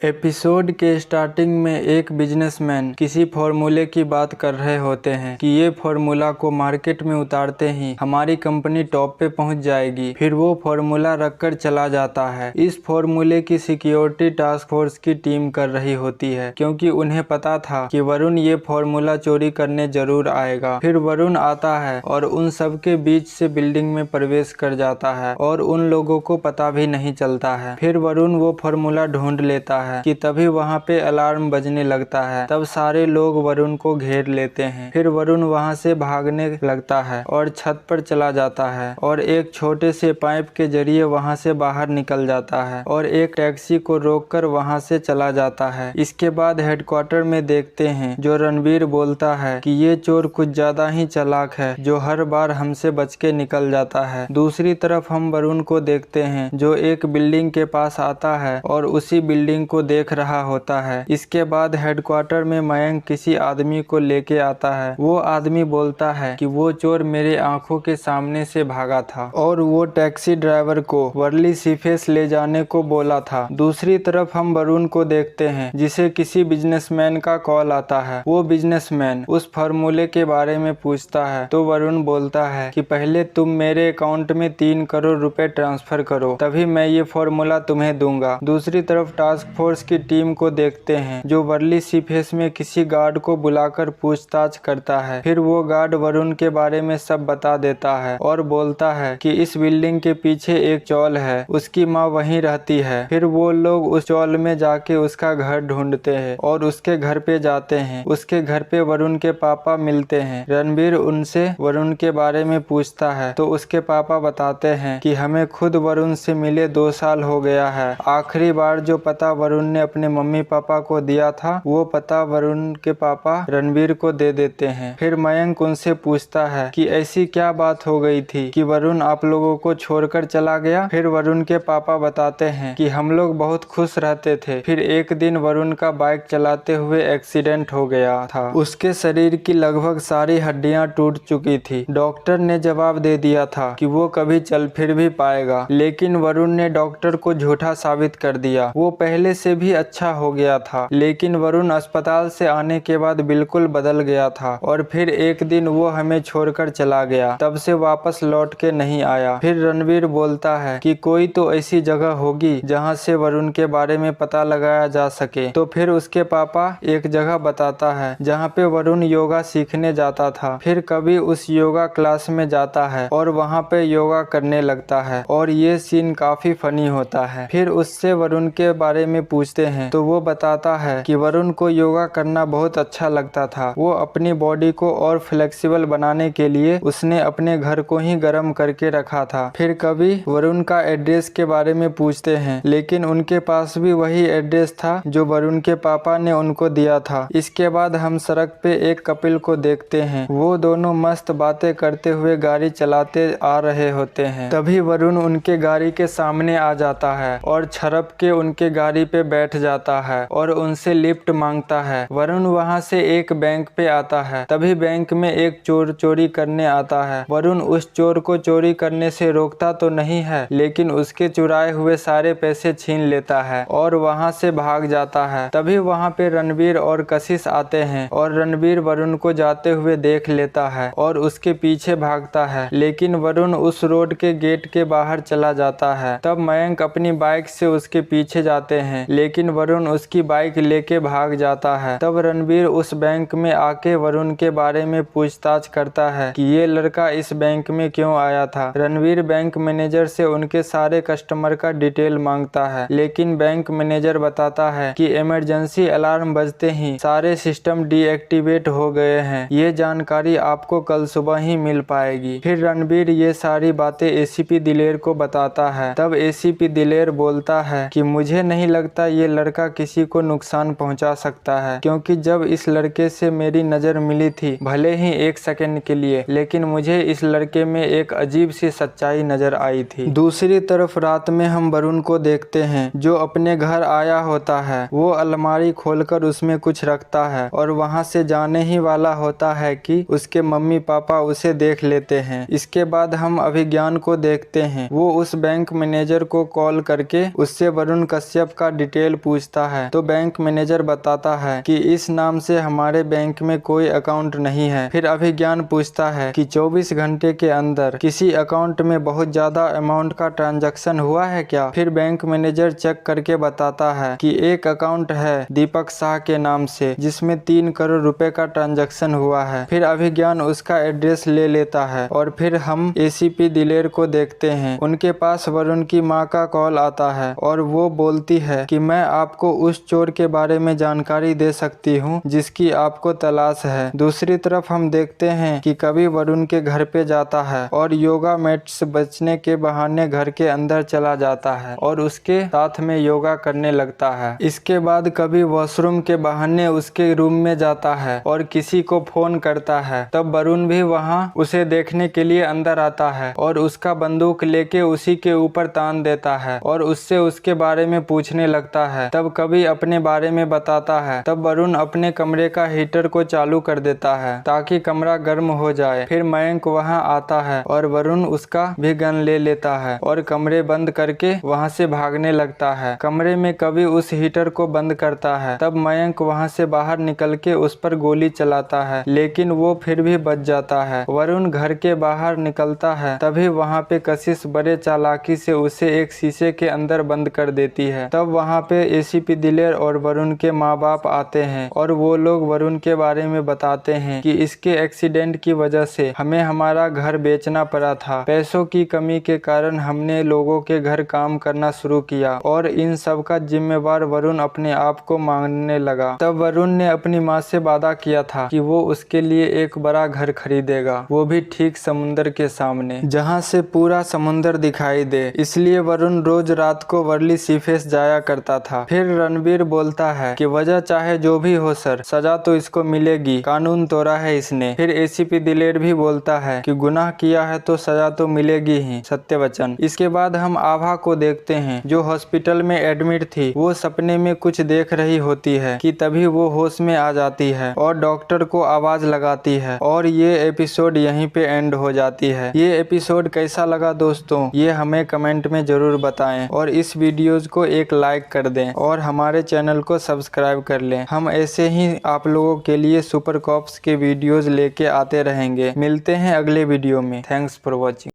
Episode के starting में एक बिजनेसमैन किसी फॉर्मूले की बात कर रहे होते हैं कि ये फॉर्मूला को मार्केट में उतारते ही हमारी कंपनी टॉप पे पहुंच जाएगी। फिर वो फॉर्मूला रखकर चला जाता है। इस फॉर्मूले की सिक्योरिटी टास्क फोर्स की टीम कर रही होती है, क्योंकि उन्हें पता था कि वरुण ये फॉर्मूला चोरी करने जरूर आएगा। फिर वरुण आता है और उन सबके बीच से बिल्डिंग में प्रवेश कर जाता है और उन लोगों को पता भी नहीं चलता है। फिर वरुण वो फॉर्मूला ढूंढ लेता है कि तभी वहाँ पे अलार्म बजने लगता है। तब सारे लोग वरुण को घेर लेते हैं। फिर वरुण वहाँ से भागने लगता है और छत पर चला जाता है और एक छोटे से पाइप के जरिए वहाँ से बाहर निकल जाता है और एक टैक्सी को रोककर वहाँ से चला जाता है। इसके बाद हेडक्वार्टर में देखते हैं जो रणवीर बोलता है कि ये चोर कुछ ज्यादा ही चालाक है, जो हर बार हमसे बच के निकल जाता है। दूसरी तरफ हम वरुण को देखते हैं जो एक बिल्डिंग के पास आता है और उसी बिल्डिंग को देख रहा होता है। इसके बाद हेडक्वार्टर में मयंक किसी आदमी को लेके आता है। वो आदमी बोलता है कि वो चोर मेरे आंखों के सामने से भागा था और वो टैक्सी ड्राइवर को वर्ली सीफेस ले जाने को बोला था। दूसरी तरफ हम वरुण को देखते हैं जिसे किसी बिजनेसमैन का कॉल आता है। वो बिजनेसमैन उस फार्मूले के बारे में पूछता है तो वरुण बोलता है कि पहले तुम मेरे अकाउंट में 3 करोड़ रुपए ट्रांसफर करो, तभी मैं ये फार्मूला तुम्हें दूंगा। दूसरी तरफ टास्क फोर्स की टीम को देखते हैं जो वर्ली सीफेस में किसी गार्ड को बुलाकर पूछताछ करता है। फिर वो गार्ड वरुण के बारे में सब बता देता है और बोलता है कि इस बिल्डिंग के पीछे एक चौल है, उसकी माँ वहीं रहती है। फिर वो लोग उस चौल में जाके उसका घर ढूंढते हैं और उसके घर पे जाते हैं। उसके घर पे वरुण के पापा मिलते हैं। रणवीर उनसे वरुण के बारे में पूछता है तो उसके पापा बताते हैं कि हमें खुद वरुण से मिले 2 साल हो गया है। आखिरी बार जो पता वरुण ने अपने मम्मी पापा को दिया था वो पता वरुण के पापा रणवीर को दे देते हैं। फिर मयंक उनसे पूछता है कि ऐसी क्या बात हो गई थी कि वरुण आप लोगों को छोड़कर चला गया। फिर वरुण के पापा बताते हैं कि हम लोग बहुत खुश रहते थे। फिर एक दिन वरुण का बाइक चलाते हुए एक्सीडेंट हो गया था। उसके शरीर की लगभग सारी हड्डियां टूट चुकी थी। डॉक्टर ने जवाब दे दिया था कि वो कभी चल फिर भी पाएगा, लेकिन वरुण ने डॉक्टर को झूठा साबित कर दिया। वो पहले से भी अच्छा हो गया था, लेकिन वरुण अस्पताल से आने के बाद बिल्कुल बदल गया था और फिर एक दिन वो हमें छोड़कर चला गया। तब से वापस लौट के नहीं आया। फिर रणवीर बोलता है कि कोई तो ऐसी जगह होगी जहाँ से वरुण के बारे में पता लगाया जा सके। तो फिर उसके पापा एक जगह बताता है जहाँ पे वरुण योगा सीखने जाता था। फिर कभी उस योगा क्लास में जाता है और वहाँ पे योगा करने लगता है और ये सीन काफी फनी होता है। फिर उससे वरुण के बारे में पूछते हैं तो वो बताता है कि वरुण को योगा करना बहुत अच्छा लगता था। वो अपनी बॉडी को और फ्लेक्सिबल बनाने के लिए उसने अपने घर को ही गर्म करके रखा था। फिर कभी वरुण का एड्रेस के बारे में पूछते हैं, लेकिन उनके पास भी वही एड्रेस था जो वरुण के पापा ने उनको दिया था। इसके बाद हम सड़क पे एक कपिल को देखते हैं। वो दोनों मस्त बातें करते हुए गाड़ी चलाते आ रहे होते हैं। तभी वरुण उनके गाड़ी के सामने आ जाता है और छरप के उनके गाड़ी पे बैठ जाता है और उनसे लिफ्ट मांगता है। वरुण वहां से एक बैंक पे आता है। तभी बैंक में एक चोर चोरी करने आता है। वरुण उस चोर को चोरी करने से रोकता तो नहीं है, लेकिन उसके चुराए हुए सारे पैसे छीन लेता है और वहां से भाग जाता है। तभी वहां पे रणवीर और कशिश आते हैं और रणवीर वरुण को जाते हुए देख लेता है और उसके पीछे भागता है, लेकिन वरुण उस रोड के गेट के बाहर चला जाता है। तब मयंक अपनी बाइक से उसके पीछे जाते हैं, लेकिन वरुण उसकी बाइक लेके भाग जाता है। तब रणवीर उस बैंक में आके वरुण के बारे में पूछताछ करता है कि ये लड़का इस बैंक में क्यों आया था। रणवीर बैंक मैनेजर से उनके सारे कस्टमर का डिटेल मांगता है, लेकिन बैंक मैनेजर बताता है कि इमरजेंसी अलार्म बजते ही सारे सिस्टम डीएक्टिवेट हो गए हैं। ये जानकारी आपको कल सुबह ही मिल पाएगी। फिर रणवीर ये सारी बातें एसीपी दिलेर को बताता है। तब एसीपी दिलेर बोलता है कि मुझे नहीं लगता ये लड़का किसी को नुकसान पहुंचा सकता है, क्योंकि जब इस लड़के से मेरी नजर मिली थी, भले ही 1 सेकंड के लिए, लेकिन मुझे इस लड़के में एक अजीब सी सच्चाई नजर आई थी। दूसरी तरफ रात में हम वरुण को देखते हैं जो अपने घर आया होता है। वो अलमारी खोलकर उसमें कुछ रखता है और वहां से जाने ही वाला होता है कि उसके मम्मी पापा उसे देख लेते हैं। इसके बाद हम अभिज्ञान को देखते हैं। वो उस बैंक मैनेजर को कॉल करके उससे वरुण कश्यप का डिटेल पूछता है तो बैंक मैनेजर बताता है कि इस नाम से हमारे बैंक में कोई अकाउंट नहीं है। फिर अभिज्ञान पूछता है कि 24 घंटे के अंदर किसी अकाउंट में बहुत ज्यादा अमाउंट का ट्रांजैक्शन हुआ है क्या। फिर बैंक मैनेजर चेक करके बताता है कि एक अकाउंट है दीपक शाह के नाम से जिसमें 3 करोड़ रुपए का ट्रांजैक्शन हुआ है। फिर अभिज्ञान उसका एड्रेस ले लेता है और फिर हम एसीपी दिलेर को देखते हैं। उनके पास वरुण की मां का कॉल आता है और वो बोलती है कि मैं आपको उस चोर के बारे में जानकारी दे सकती हूँ जिसकी आपको तलाश है। दूसरी तरफ हम देखते हैं कि कभी वरुण के घर पे जाता है और योगा मैट से बचने के बहाने घर के अंदर चला जाता है और उसके साथ में योगा करने लगता है। इसके बाद कभी वॉशरूम के बहाने उसके रूम में जाता है और किसी को फोन करता है। तब वरुण भी वहां उसे देखने के लिए अंदर आता है और उसका बंदूक लेके उसी के ऊपर तान देता है और उससे उसके बारे में पूछने लगता है। तब कभी अपने बारे में बताता है। तब वरुण अपने कमरे का हीटर को चालू कर देता है ताकि कमरा गर्म हो जाए। फिर मयंक वहां आता है और वरुण उसका भी गन ले लेता है और कमरे बंद करके वहां से भागने लगता है। कमरे में कभी उस हीटर को बंद करता है। तब मयंक वहां से बाहर निकल के उस पर गोली चलाता है लेकिन वो फिर भी बच जाता है। वरुण घर के बाहर निकलता है तभी वहां पे कशिश बड़े चालाकी से उसे एक शीशे के अंदर बंद कर देती है। तब वहां पे एसीपी दिलेर और वरुण के माँ बाप आते हैं और वो लोग वरुण के बारे में बताते हैं कि इसके एक्सीडेंट की वजह से हमें हमारा घर बेचना पड़ा था। पैसों की कमी के कारण हमने लोगों के घर काम करना शुरू किया और इन सब का जिम्मेवार वरुण अपने आप को मानने लगा। तब वरुण ने अपनी माँ से वादा किया था कि वो उसके लिए एक बड़ा घर खरीदेगा, वो भी ठीक समुंदर के सामने जहाँ से पूरा समुंदर दिखाई दे। इसलिए वरुण रोज रात को वर्ली सीफेस जाया करता था। फिर रणवीर बोलता है कि वजह चाहे जो भी हो सर, सजा तो इसको मिलेगी, कानून तोड़ा है इसने। फिर एसीपी दिलेर भी बोलता है कि गुनाह किया है तो सजा तो मिलेगी ही, सत्यवचन। इसके बाद हम आभा को देखते हैं जो हॉस्पिटल में एडमिट थी। वो सपने में कुछ देख रही होती है कि तभी वो होश में आ जाती है और डॉक्टर को आवाज लगाती है और ये एपिसोड यहीं पे एंड हो जाती है। ये एपिसोड कैसा लगा दोस्तों, ये हमें कमेंट में जरूर बताएं और इस वीडियोज को एक लाइक कर दें और हमारे चैनल को सब्सक्राइब कर लें। हम ऐसे ही आप लोगों के लिए सुपर कॉप्स के वीडियोज लेके आते रहेंगे। मिलते हैं अगले वीडियो में। Thanks for watching.